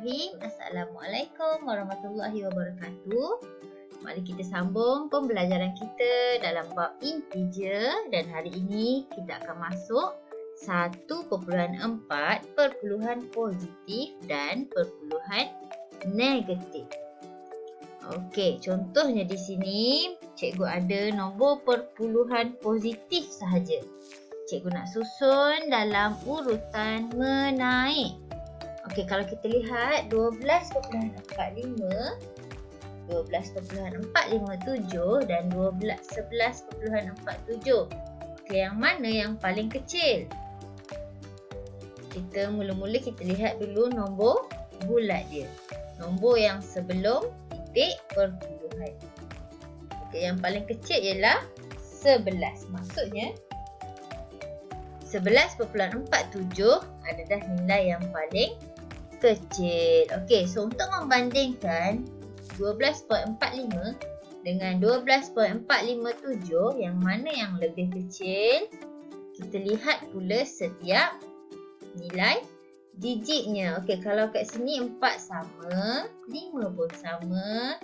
Bismillahirrahmanirrahim. Assalamualaikum warahmatullahi wabarakatuh. Mari kita sambung pembelajaran kita dalam bab integer dan hari ini kita akan masuk 1.4 perpuluhan positif dan perpuluhan negatif. Okey, contohnya di sini cikgu ada nombor perpuluhan positif sahaja. Cikgu nak susun dalam urutan menaik. Okey, kalau kita lihat 12.45, 12.457 dan 11.47. Okey, yang mana yang paling kecil? Kita mula-mula kita lihat dulu nombor bulat dia. Nombor yang sebelum titik perpuluhan. Okey, yang paling kecil ialah 11. Maksudnya 11.47 adalah nilai yang paling kecil. Okey, so untuk membandingkan 12.45 dengan 12.457, yang mana yang lebih kecil? Kita lihat pula setiap nilai digitnya. Okey, kalau kat sini 4 sama, 5 pun sama.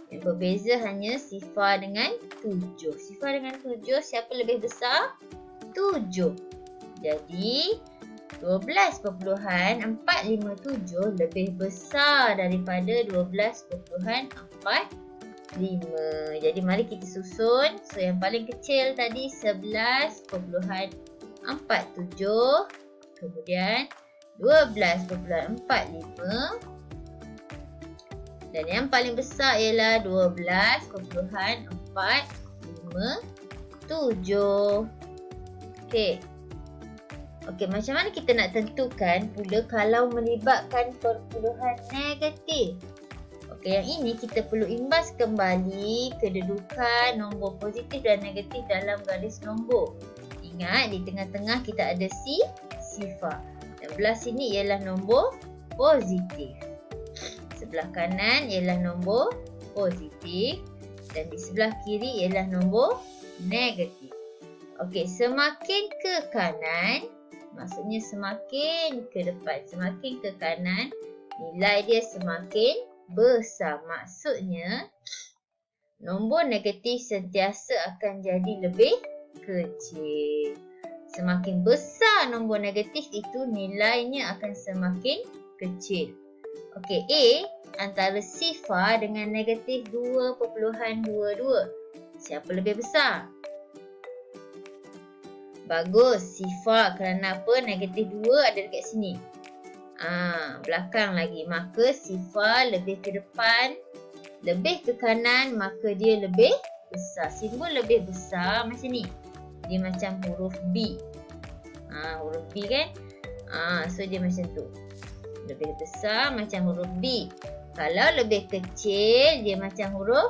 Yang berbeza hanya sifar dengan 7. Sifar dengan 7, siapa lebih besar? 7. Jadi 12.457 lebih besar daripada 12.45. Jadi mari kita susun. So yang paling kecil tadi 11.47, kemudian 12.45 dan yang paling besar ialah 12.457. Okey. Okey, macam mana kita nak tentukan pula kalau melibatkan perpuluhan negatif? Okey, yang ini kita perlu imbas kembali kedudukan nombor positif dan negatif dalam garis nombor. Ingat, di tengah-tengah kita ada sifar. Dan belah sini ialah nombor positif. Sebelah kanan ialah nombor positif dan di sebelah kiri ialah nombor negatif. Okey, semakin ke kanan, maksudnya semakin ke depan, semakin ke kanan, nilai dia semakin besar. Maksudnya, nombor negatif sentiasa akan jadi lebih kecil. Semakin besar nombor negatif itu, nilainya akan semakin kecil. Okey, A antara sifar dengan negatif 2.22. Siapa lebih besar? Bagus, sifar. Kerana apa? Negatif 2 ada dekat sini. Belakang lagi. Maka sifar lebih ke depan, lebih ke kanan, maka dia lebih besar. Simbol lebih besar macam ni. Dia macam huruf B. Huruf B kan? So dia macam tu. Lebih besar macam huruf B. Kalau lebih kecil, dia macam huruf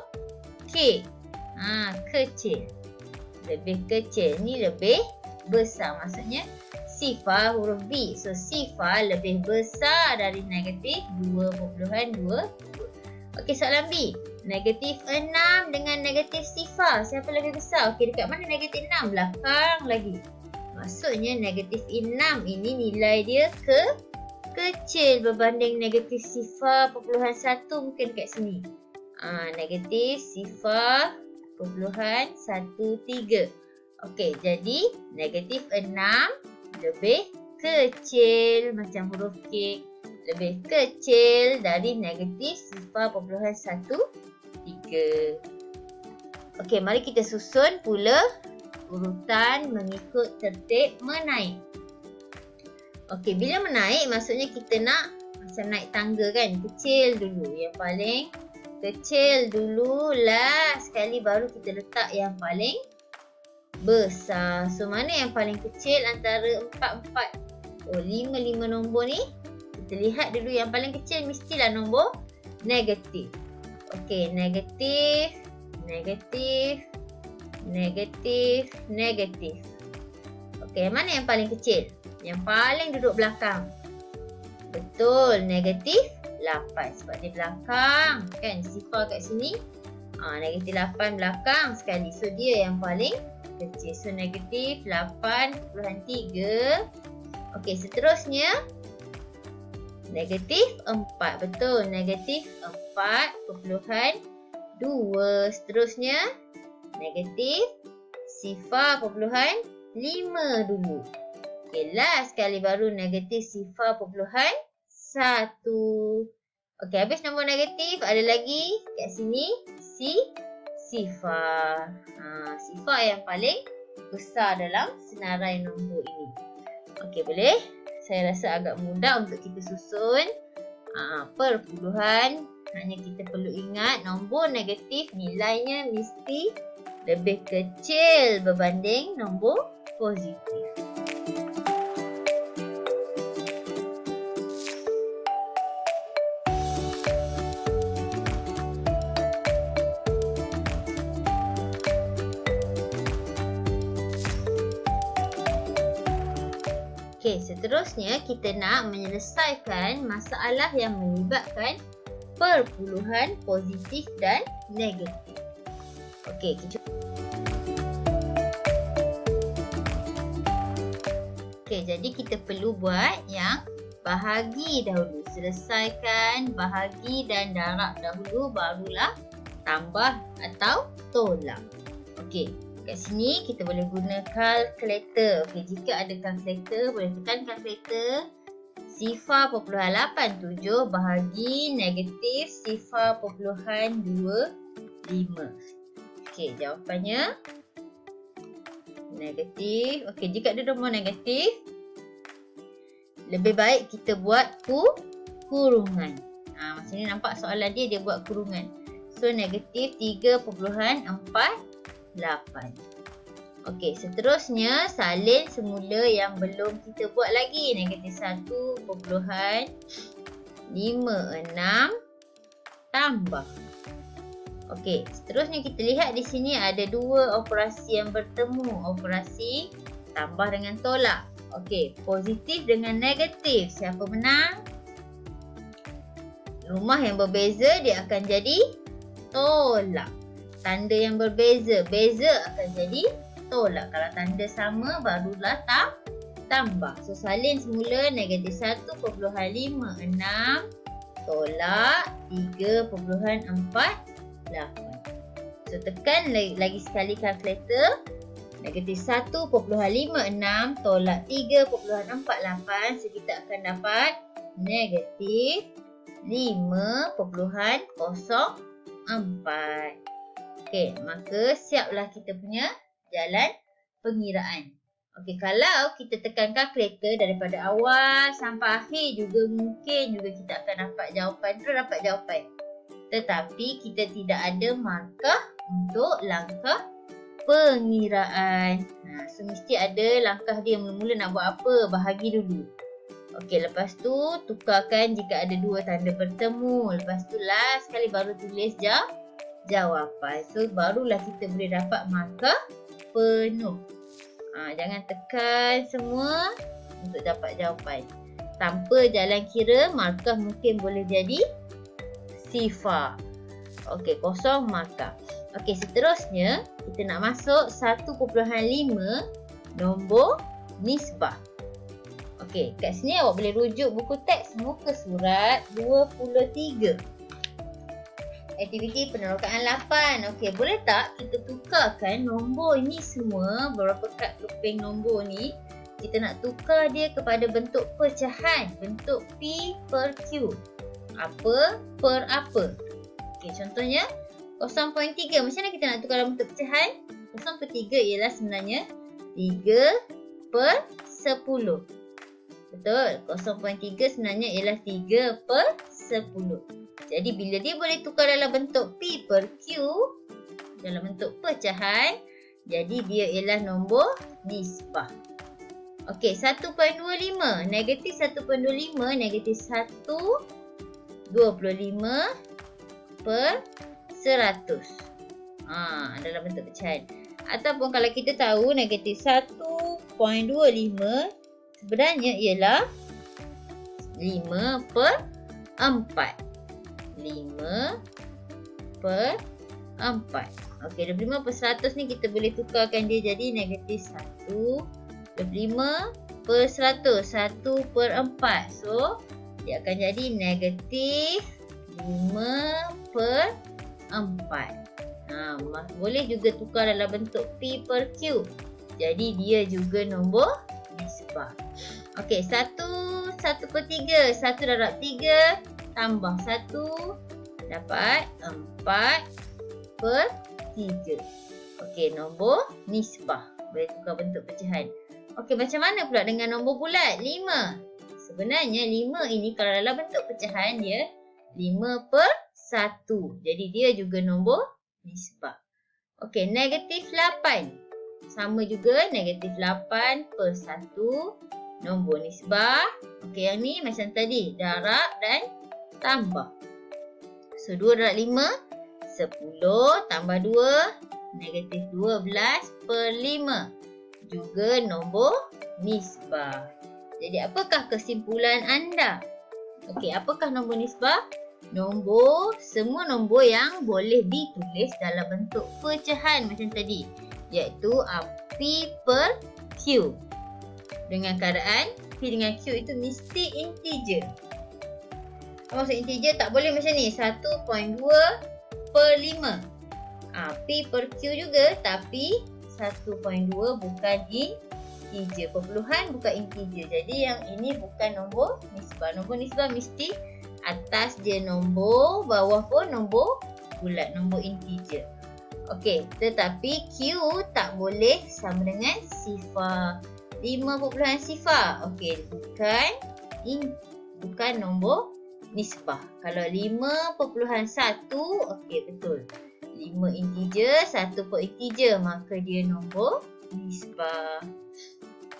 K. Kecil. Lebih kecil. Ni lebih besar, maksudnya sifar huruf B. So sifar lebih besar dari negatif 2.22. Okey, soalan B. Negatif 6 dengan negatif sifar, siapa lebih besar? Okey, dekat mana negatif 6? Belakang lagi. Maksudnya negatif 6 ini nilai dia kecil berbanding negatif sifar perpuluhan 1 mungkin dekat sini. Negatif sifar perpuluhan 13. Okey, jadi negatif 6 lebih kecil macam huruf K, lebih kecil dari negatif sifar perpuluhan 13. Okey, mari kita susun pula urutan mengikut tertib menaik. Okey, bila menaik maksudnya kita nak macam naik tangga kan, kecil dulu. Yang paling kecil dulu lah sekali, baru kita letak yang paling besar. So mana yang paling kecil antara 4 5 nombor ni? Kita lihat dulu yang paling kecil mestilah nombor negatif. Okey, negatif, negatif, negatif, negatif. Okey, mana yang paling kecil? Yang paling duduk belakang. Betul, negatif 8 sebab dia belakang kan, sifar kat sini. Negatif 8 belakang sekali. So dia yang paling kecil. So negatif 8.3. Okey, seterusnya Negatif 4. Betul. Negatif 4.2. Seterusnya, negatif 0.5 dulu. Okey, last sekali baru negatif 0.1. Okey, habis nombor negatif. Ada lagi kat sini. Sifar. Sifar yang paling besar dalam senarai nombor ini. Okey, boleh? Saya rasa agak mudah untuk kita susun. Perpuluhan. Hanya kita perlu ingat nombor negatif nilainya mesti lebih kecil berbanding nombor positif. Okey, seterusnya kita nak menyelesaikan masalah yang melibatkan perpuluhan positif dan negatif. Okey, jadi kita perlu buat yang bahagi dahulu. Selesaikan bahagi dan darab dahulu, barulah tambah atau tolak. Okey. Kat sini kita boleh guna kalkulator. Okey, jika ada kalkulator, boleh tekan kalkulator. 0.87 bahagi negatif 0.25. Okey, jawapannya negatif. Okey, jika ada nombor negatif, lebih baik kita buat kurungan. Macam ni nampak soalan dia buat kurungan. So, negatif 3.48. Okey, seterusnya salin semula yang belum kita buat lagi. Negatif 1.56 tambah. Okey, seterusnya kita lihat di sini ada dua operasi yang bertemu. Operasi tambah dengan tolak. Okey, positif dengan negatif. Siapa menang? Rumah yang berbeza dia akan jadi tolak. Tanda yang berbeza, beza akan jadi tolak. Kalau tanda sama, barulah tambah. So, salin semula negatif 1.56 tolak 3.48. So, tekan lagi sekali kalkulator. Negatif 1.56 tolak 3.48. So, kita akan dapat negatif 5.04. Okey, maka siaplah kita punya jalan pengiraan. Okey, kalau kita tekan kalkulator daripada awal sampai akhir juga mungkin juga kita akan dapat jawapan. Terus dapat jawapan. Tetapi kita tidak ada markah untuk langkah pengiraan. So, mesti ada langkah dia mula-mula nak buat apa. Bahagi dulu. Okey, lepas tu tukarkan jika ada dua tanda bertemu. Lepas tu last sekali baru tulis jawapan. So, barulah kita boleh dapat markah penuh. Jangan tekan semua untuk dapat jawapan. Tanpa jalan kira, markah mungkin boleh jadi sifar. Okey, kosong markah. Okey, seterusnya kita nak masuk 1.5 nombor nisbah. Okey, kat sini awak boleh rujuk buku teks muka surat 23. Aktiviti penerokaan 8. Okey, boleh tak kita tukarkan nombor ini semua, beberapa kad keping nombor ni, kita nak tukar dia kepada bentuk pecahan, bentuk P per Q. Apa per apa. Okey, contohnya 0.3. Macam mana kita nak tukar dalam bentuk pecahan? 0.3 ialah sebenarnya 3 per 10. Betul? 0.3 sebenarnya ialah 3 per 10. Jadi, bila dia boleh tukar dalam bentuk P per Q, dalam bentuk pecahan, jadi dia ialah nombor nisbah. Okey, 1.25. Negatif 1.25, negatif 1.25 per 100. Dalam bentuk pecahan. Ataupun kalau kita tahu negatif 1.25 sebenarnya ialah 5 per 4. 5 per 4. Okey, 25 per 100 ni kita boleh tukarkan dia jadi negatif 1. 25 per 100. 1 per 4. So, Dia akan jadi negatif 5/4. Boleh juga tukar dalam bentuk P per Q. Jadi dia juga nombor nisbah. Okey, 1/3. 1 darab 3 tambah 1 dapat 4/3. Okey, nombor nisbah. Boleh tukar bentuk pecahan. Okey, macam mana pula dengan nombor bulat? 5. Sebenarnya 5 ini kalau dalam bentuk pecahan dia 5/1. Jadi dia juga nombor nisbah. Okey, negatif 8. Sama juga negatif 8/1 nombor nisbah. Okey, yang ni macam tadi. Darab dan tambah. So, 2 darab 5. 10 tambah 2. Negatif 12/5. Juga nombor nisbah. Jadi, apakah kesimpulan anda? Okey, apakah nombor nisbah? Semua nombor yang boleh ditulis dalam bentuk pecahan macam tadi, iaitu P per Q. Dengan keadaan P dengan Q itu mesti integer. Apa maksud integer? Tak boleh macam ni, 1.2/5. P per Q juga, tapi 1.2 bukan integer. Perpuluhan bukan integer. Jadi yang ini bukan nombor nisbah. Nombor nisbah mesti atas dia nombor, bawah pun nombor bulat, nombor integer. Okey, tetapi Q tak boleh sama dengan sifar. 5 sifar. Okey, bukan nombor nisbah. Kalau 5.1, okey betul. 5 integer, 1 pun integer, maka dia nombor nisbah.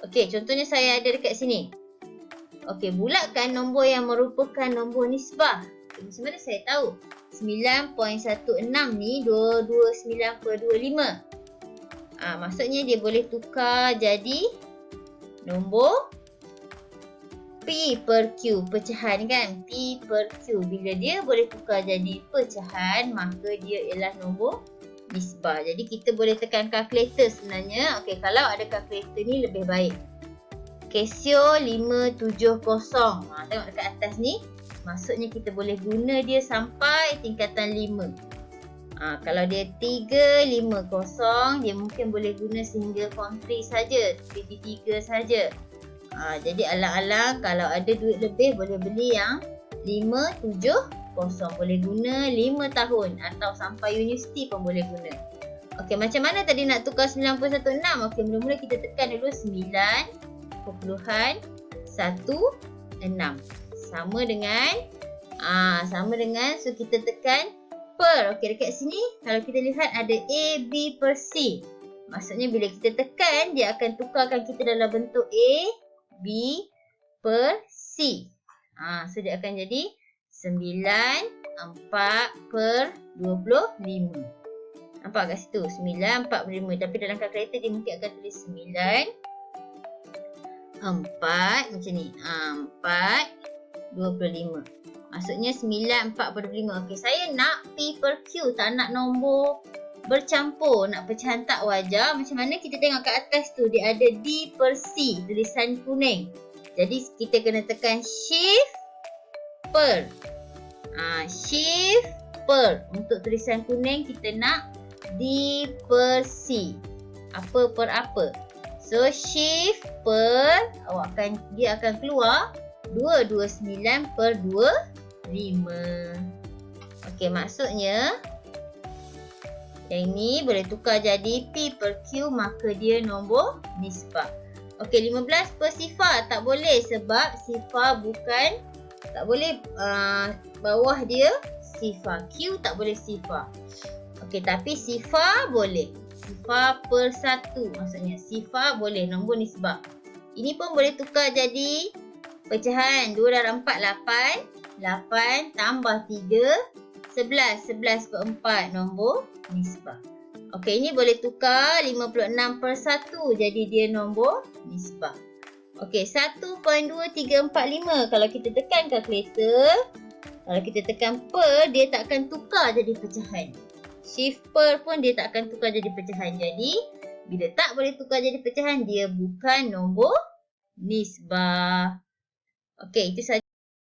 Okey, contohnya saya ada dekat sini. Okey, bulatkan nombor yang merupakan nombor nisbah. Macam mana saya tahu? 9.16 ni 229/25. Maksudnya dia boleh tukar jadi nombor P per Q, pecahan kan? P per Q. Bila dia boleh tukar jadi pecahan, maka dia ialah nombor nisbah. Jadi kita boleh tekan kalkulator sebenarnya. Okey, kalau ada kalkulator ni lebih baik. Casio 570. Tengok dekat atas ni. Maksudnya kita boleh guna dia sampai tingkatan 5. Kalau dia 350, dia mungkin boleh guna sehingga form 3 saja, PP3 saja. Jadi alang-alang kalau ada duit lebih boleh beli yang 570. Boleh guna 5 tahun atau sampai universiti pun boleh guna. Okey, macam mana tadi nak tukar 9.16? Okey, mula-mula kita tekan dulu 9.16 sama dengan so kita tekan per. Okey, dekat sini kalau kita lihat ada A, B per C. Maksudnya bila kita tekan dia akan tukarkan kita dalam bentuk A, B per C. So dia akan jadi 9/4/25. Nampak kat situ 9/4/25, tapi dalam kalkulator dia mungkin akan tulis 9/4 macam ni. 4/25. Maksudnya 9/4/25. Okey, saya nak P per Q, tak nak nombor bercampur, nak pecahan tak wajar. Macam mana? Kita tengok kat atas tu dia ada D per C, tulisan kuning. Jadi kita kena tekan shift per. Shift per. Untuk tulisan kuning kita nak D per C. Apa per apa? So shift per, dia akan keluar 229/25. Okey, maksudnya yang ni boleh tukar jadi P per Q, maka dia nombor nisbah. Okey, 15 per sifar tak boleh sebab sifar bukan, tak boleh bawah dia sifar. Q tak boleh sifar. Okey, tapi sifar boleh. Sifar per 1 maksudnya. Sifar boleh, nombor nisbah. Ini pun boleh tukar jadi pecahan. 2 darab 4, 8. 8 tambah 3, 11. 11/4 nombor nisbah. Okey, ini boleh tukar 56/1. Jadi dia nombor nisbah. Okey, 1.2345. Kalau kita tekan kalkulator, kalau kita tekan per, dia tak akan tukar jadi pecahan. Shift per pun dia tak akan tukar jadi pecahan. Jadi, bila tak boleh tukar jadi pecahan, dia bukan nombor nisbah. Okey, itu saja.